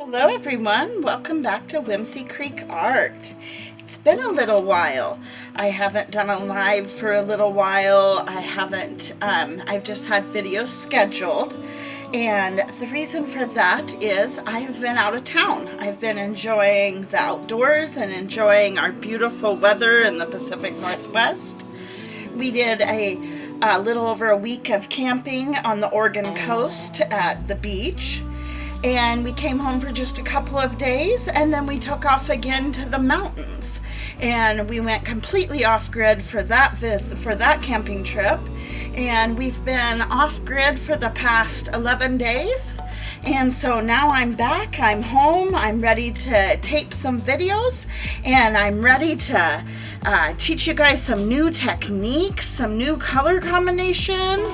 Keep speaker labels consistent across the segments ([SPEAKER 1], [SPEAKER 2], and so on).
[SPEAKER 1] Hello everyone, welcome back to Whimsy Creek Art. It's been a little while. I haven't done a live for a little while. I've just had videos scheduled. And the reason for that is I've been out of town. I've been enjoying the outdoors and enjoying our beautiful weather in the Pacific Northwest. We did a little over a week of camping on the Oregon coast at the beach. And we came home for just a couple of days, and then we took off again to the mountains. And we went completely off-grid for that camping trip. And we've been off-grid for the past 11 days. And so now I'm back, I'm home, I'm ready to tape some videos, and I'm ready to teach you guys some new techniques, some new color combinations,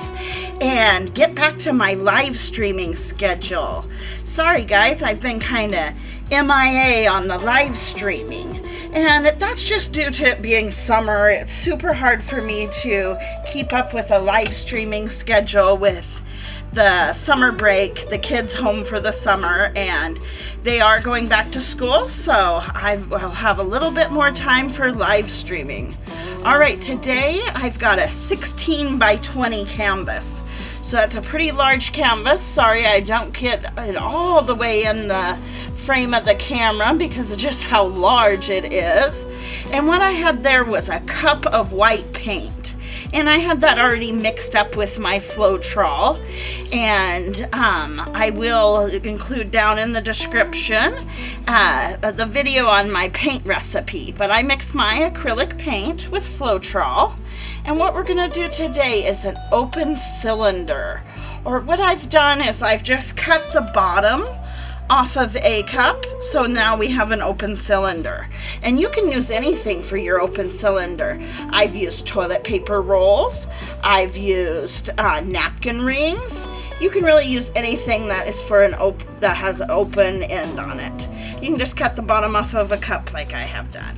[SPEAKER 1] and get back to my live streaming schedule. Sorry guys, I've been kind of MIA on the live streaming, and that's just due to it being summer. It's super hard for me to keep up with a live streaming schedule with the summer break, the kids home for the summer, and they are going back to school, so I will have a little bit more time for live streaming. Alright, today I've got a 16 by 20 canvas. So that's a pretty large canvas. Sorry I don't get it all the way in the frame of the camera because of just how large it is. And what I had there was a cup of white paint. And I had that already mixed up with my Floetrol, and I will include down in the description the video on my paint recipe. But I mixed my acrylic paint with Floetrol, and what we're going to do today is an open cylinder. Or what I've done is I've just cut the bottom off of a cup, so now we have an open cylinder. And you can use anything for your open cylinder. I've used toilet paper rolls, I've used napkin rings. You can really use anything that is for that has an open end on it. You can just cut the bottom off of a cup like I have done.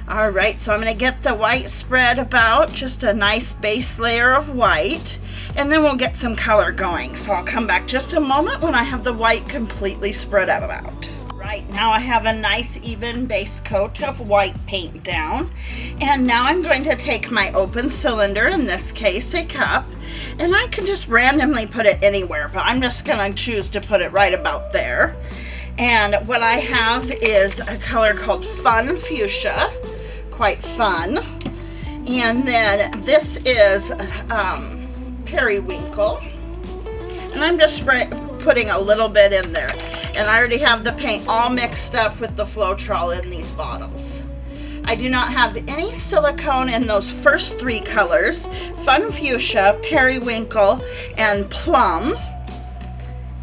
[SPEAKER 1] Alright, so I'm going to get the white spread about, just a nice base layer of white, and then we'll get some color going. So I'll come back just a moment when I have the white completely spread out. Right, now I have a nice even base coat of white paint down, and now I'm going to take my open cylinder, in this case a cup, and I can just randomly put it anywhere, but I'm just going to choose to put it right about there. And what I have is a color called Fun Fuchsia, quite fun. And then this is Periwinkle. And I'm just putting a little bit in there. And I already have the paint all mixed up with the Floetrol in these bottles. I do not have any silicone in those first three colors, Fun Fuchsia, Periwinkle, and Plum.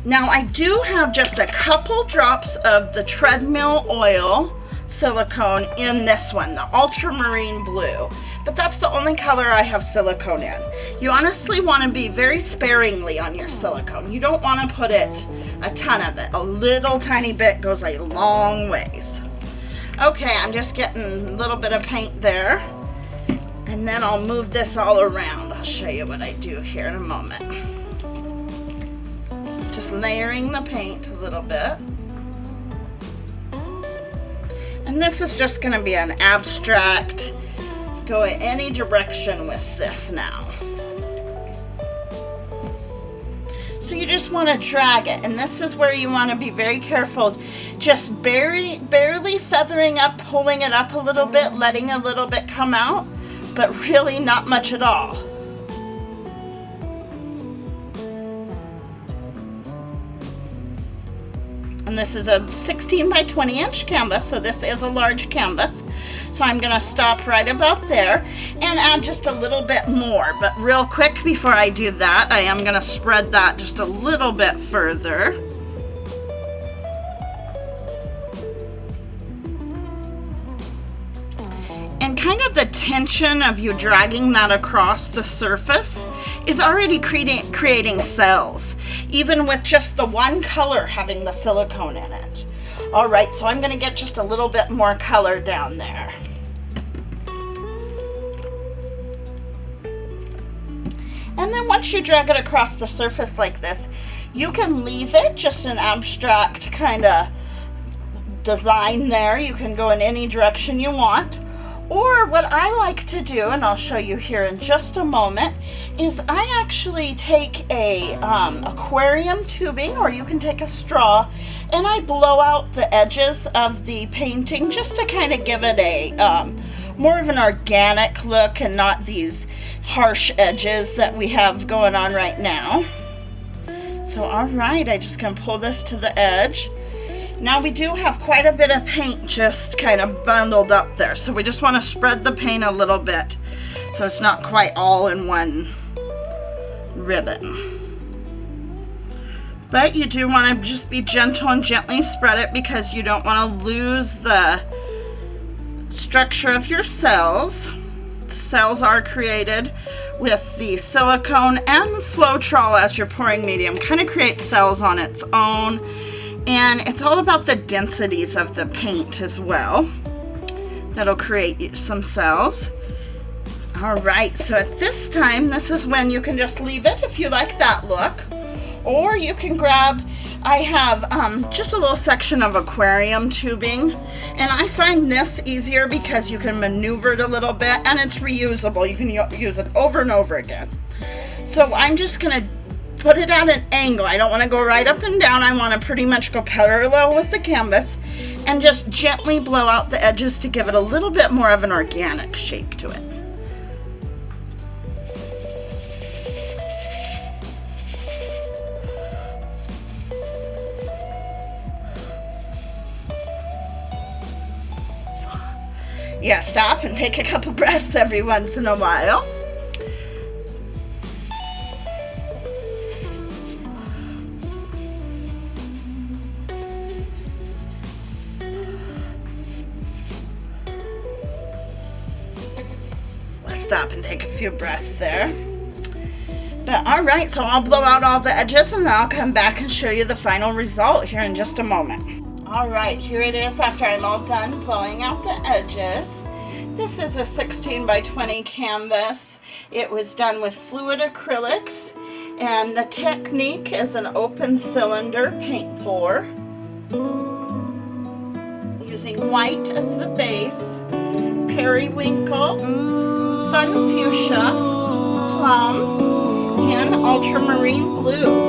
[SPEAKER 1] Now I do have just a couple drops of the treadmill oil silicone in this one, the ultramarine blue, but that's the only color I have silicone in. You honestly want to be very sparingly on your silicone. You don't want to put it a ton of it. A little tiny bit goes a long ways. Okay, I'm just getting a little bit of paint there, and then I'll move this all around. I'll show you what I do here in a moment. Just layering the paint a little bit. And this is just going to be an abstract, go in any direction with this now. So you just want to drag it, and this is where you want to be very careful, just barely feathering up, pulling it up a little bit, letting a little bit come out, but really not much at all. And this is a 16 by 20 inch canvas, so this is a large canvas. So I'm going to stop right about there and add just a little bit more. But real quick before I do that, I am going to spread that just a little bit further. And kind of the tension of you dragging that across the surface is already creating cells, even with just the one color having the silicone in it. Alright, so I'm going to get just a little bit more color down there. And then once you drag it across the surface like this, you can leave it just an abstract kind of design there. You can go in any direction you want. Or what I like to do, and I'll show you here in just a moment, is I actually take a aquarium tubing, or you can take a straw, and I blow out the edges of the painting just to kind of give it a more of an organic look and not these harsh edges that we have going on right now. So all right, I just gonna pull this to the edge. Now we do have quite a bit of paint just kind of bundled up there, so we just want to spread the paint a little bit so it's not quite all in one ribbon. But you do want to just be gentle and gently spread it because you don't want to lose the structure of your cells. The cells are created with the silicone and Floetrol as your pouring medium. Kind of creates cells on its own. And it's all about the densities of the paint as well. That'll create some cells. All right, so at this time, this is when you can just leave it if you like that look. Or you can grab, I have just a little section of aquarium tubing. And I find this easier because you can maneuver it a little bit and it's reusable. You can use it over and over again. So I'm just gonna put it at an angle. I don't want to go right up and down. I want to pretty much go parallel with the canvas and just gently blow out the edges to give it a little bit more of an organic shape to it. Yeah, stop and take a couple breaths every once in a while. Stop and take a few breaths there. But all right, so I'll blow out all the edges and then I'll come back and show you the final result here in just a moment. All right, here it is after I'm all done blowing out the edges. This is a 16 by 20 canvas. It was done with fluid acrylics, and the technique is an open cylinder paint pour, using white as the base, periwinkle, fun fuchsia, plum, and ultramarine blue.